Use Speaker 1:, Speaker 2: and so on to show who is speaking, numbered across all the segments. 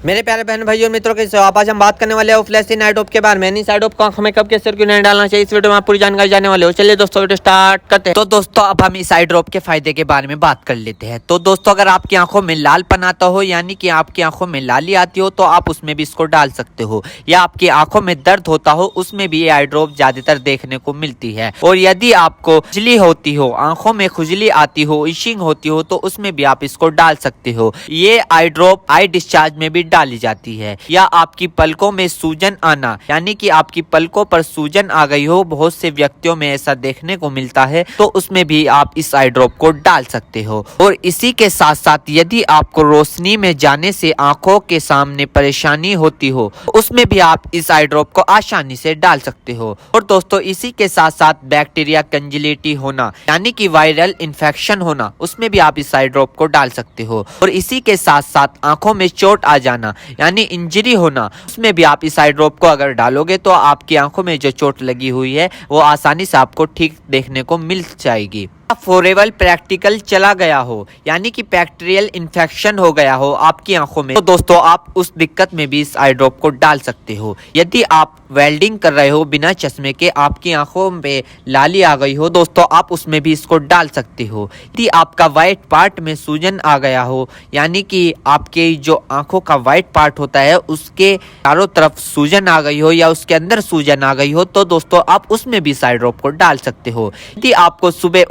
Speaker 1: मेरे प्यारे बहन भाइयों और मित्रों के आज हम बात करने वाले हैं फ्लैशी नाइट ऑफ के बारे में। नहीं साइड ऑफ को आंखों में कब कैसे क्यों नहीं डालना चाहिए, इस वीडियो में आप पूरी जानकारी जाने वाले हो। चलिए दोस्तों वीडियो स्टार्ट करते हैं। तो दोस्तों अब हम इस आई ड्रॉप के फायदे के बारे में बात कर लेते हैं। तो दोस्तों अगर आपकी आंखों में लालपन आता हो, यानी कि आपकी आंखों में लाली आती हो, तो आप उसमें भी इसको डाल सकते हो। या आपकी आंखों में दर्द होता हो, उसमें भी ये आई ड्रॉप ज्यादातर देखने को मिलती है। और यदि आपको खुजली होती हो, आंखों में खुजली आती हो, इशिंग होती हो, तो उसमें भी आप इसको डाल सकते हो। ये आई ड्रॉप आई डिस्चार्ज में भी डाली जाती है। या आपकी पलकों में सूजन आना, यानी कि आपकी पलकों पर सूजन आ गई हो, बहुत से व्यक्तियों में ऐसा देखने को मिलता है, तो उसमें भी आप इस आई ड्रॉप को डाल सकते हो। और इसी के साथ साथ यदि आपको रोशनी में जाने से आंखों के सामने परेशानी होती हो, उसमें भी आप इस आई ड्रॉप को आसानी से डाल सकते हो। और दोस्तों इसी के साथ साथ बैक्टीरिया कंजिलिटी होना, यानी कि वायरल इन्फेक्शन होना, उसमें भी आप इस आई ड्रॉप को डाल सकते हो। और इसी के साथ साथ आंखों में चोट आ जाना, यानी इंजरी होना, उसमें भी आप इस आई ड्रॉप को अगर डालोगे तो आपकी आंखों में जो चोट लगी हुई है वो आसानी से आपको ठीक देखने को मिल जाएगी। फोरेबल प्रैक्टिकल चला गया हो, यानी कि बैक्टीरियल इन्फेक्शन हो गया हो आपकी आंखों में, तो दोस्तों आप उस दिक्कत में भी इस आई ड्रॉप को डाल सकते हो। यदि आप वेल्डिंग कर रहे हो बिना चश्मे के, आपकी आंखों में लाली आ गई हो, दोस्तों आप उसमें भी इसको डाल सकते हो। यदि आपका व्हाइट पार्ट में सूजन आ गया हो, यानी कि आपके जो आंखों का व्हाइट पार्ट होता है उसके चारों तरफ सूजन आ गई हो या उसके अंदर सूजन आ गई हो, तो दोस्तों आप उसमें भी इस आई ड्रॉप को डाल सकते हो। यदि आपको सुबह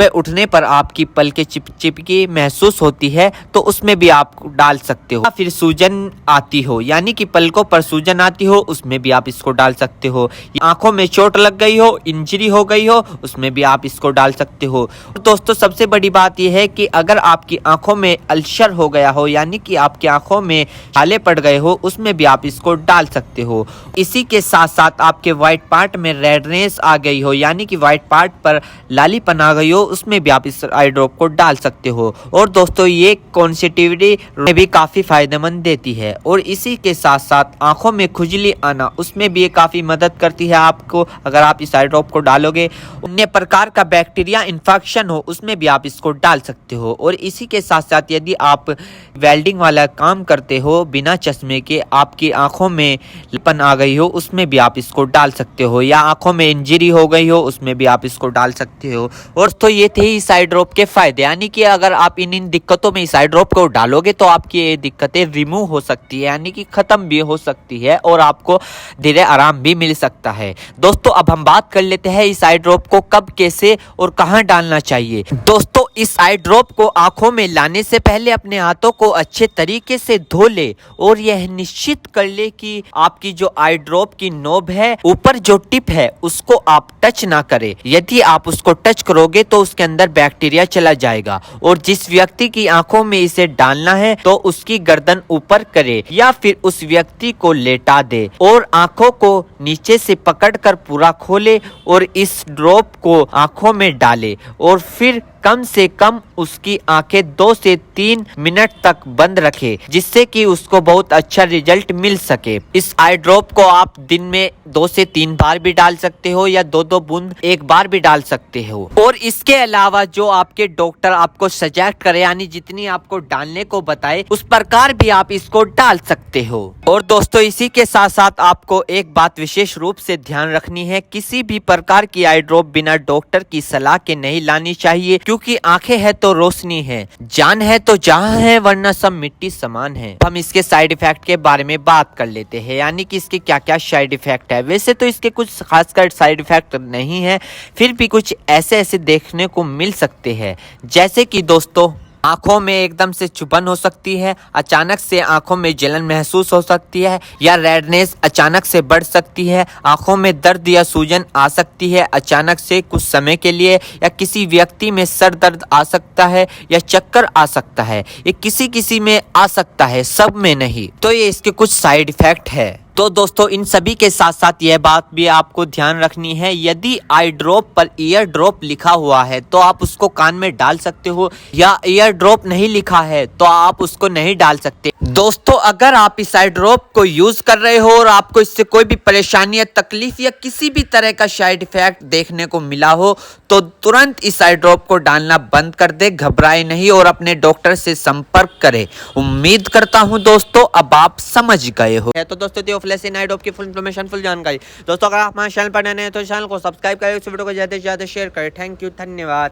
Speaker 1: उठने पर आपकी पलकें चिपचिपकी महसूस होती है, तो उसमें भी आप डाल सकते हो। फिर सूजन आती हो, यानी कि पलकों पर सूजन आती हो, उसमें भी आप इसको डाल सकते हो। आंखों में चोट लग गई हो, इंजरी हो गई हो, उसमें भी आप इसको डाल सकते हो। और दोस्तों सबसे बड़ी बात यह है कि अगर आपकी आंखों में अल्सर हो गया हो, यानी कि आपकी आंखों में छाले पड़ गए हो, उसमें भी आप इसको डाल सकते हो। इसी के साथ साथ आपके व्हाइट पार्ट में रेडनेस आ गई हो, यानी कि व्हाइट पार्ट पर लालीपन आ गई हो, उसमें भी आप इस आई ड्रॉप को डाल सकते हो। और दोस्तों ये कॉन्सेटिविटी में भी काफी फायदेमंद देती है। और इसी के साथ साथ आंखों में खुजली आना, उसमें भी ये काफी मदद करती है आपको। अगर आप इस आई ड्रॉप को डालोगे, अन्य प्रकार का बैक्टीरिया इन्फेक्शन हो, उसमें भी आप इसको डाल सकते हो। और इसी के साथ साथ यदि आप वेल्डिंग वाला काम करते हो बिना चश्मे के, आपकी आंखों में लालीपन आ गई हो, उसमें भी आप इसको डाल सकते हो। या आंखों में इंजरी हो गई हो, उसमें भी आप इसको डाल सकते हो। और तो ये थे इस आई ड्रॉप के फायदे, यानी कि अगर आप इन दिक्कतों में इस आई ड्रॉप को डालोगे तो आपकी ये दिक्कतें रिमूव हो सकती है, यानी कि खत्म भी हो सकती है और आपको धीरे आराम भी मिल सकता है। दोस्तों अब हम बात कर लेते हैं इस आई ड्रॉप को कब, कैसे और कहां डालना चाहिए। दोस्तों इस आई ड्रॉप को आंखों में लाने से पहले अपने हाथों को अच्छे तरीके से धो ले और यह निश्चित कर ले कि आपकी जो आई ड्रॉप की नोब है, ऊपर जो टिप है, उसको आप टच ना करें। यदि आप उसको टच करोगे तो उसके अंदर बैक्टीरिया चला जाएगा। और जिस व्यक्ति की आंखों में इसे डालना है तो उसकी गर्दन ऊपर करे या फिर उस व्यक्ति को लेटा दे और आंखों को नीचे से पकड़कर पूरा खोले और इस ड्रॉप को आंखों में डाले। और फिर कम से कम उसकी आंखें 2 से 3 मिनट तक बंद रखे, जिससे कि उसको बहुत अच्छा रिजल्ट मिल सके। इस आई ड्रॉप को आप दिन में 2 से 3 बार भी डाल सकते हो या 2-2 बूंद एक बार भी डाल सकते हो। और इसके अलावा जो आपके डॉक्टर आपको सजेस्ट करे, यानी जितनी आपको डालने को बताए, उस प्रकार भी आप इसको डाल सकते हो। और दोस्तों इसी के साथ साथ आपको एक बात विशेष रूप से ध्यान रखनी है, किसी भी प्रकार की आई ड्रॉप बिना डॉक्टर की सलाह के नहीं लानी चाहिए, क्योंकि आंखें है तो रोशनी है, जान है तो जहां है, वरना सब मिट्टी समान है। हम इसके साइड इफेक्ट के बारे में बात कर लेते हैं, यानी कि इसके क्या क्या साइड इफेक्ट है। वैसे तो इसके कुछ खासकर साइड इफेक्ट नहीं है, फिर भी कुछ ऐसे देखने को मिल सकते हैं, जैसे कि दोस्तों आंखों में एकदम से चुभन हो सकती है, अचानक से आंखों में जलन महसूस हो सकती है, या रेडनेस अचानक से बढ़ सकती है, आंखों में दर्द या सूजन आ सकती है अचानक से कुछ समय के लिए, या किसी व्यक्ति में सर दर्द आ सकता है या चक्कर आ सकता है। ये किसी में आ सकता है, सब में नहीं। तो ये इसके कुछ साइड इफेक्ट है। तो दोस्तों इन सभी के साथ साथ यह बात भी आपको ध्यान रखनी है, यदि आई ड्रॉप पर ईयर ड्रॉप लिखा हुआ है तो आप उसको कान में डाल सकते हो, या ईयर ड्रॉप नहीं लिखा है तो आप उसको नहीं डाल सकते। दोस्तों अगर आप इस आई ड्रॉप को यूज कर रहे हो और आपको इससे कोई भी परेशानी या तकलीफ या किसी भी तरह का साइड इफेक्ट देखने को मिला हो तो तुरंत इस आई ड्रॉप को डालना बंद कर दे, घबराए नहीं और अपने डॉक्टर से संपर्क करें। उम्मीद करता हूं दोस्तों अब आप समझ गए हो। तो दोस्तों थियोफ्लेक्सिन आई ड्रॉप की फुल इन्फॉर्मेशन, फुल जानकारी दोस्तों अगर आप हमारे चैनल पर नए हैं तो चैनल को सब्सक्राइब करें, इस वीडियो को ज्यादा से ज्यादा शेयर करें। थैंक यू, धन्यवाद।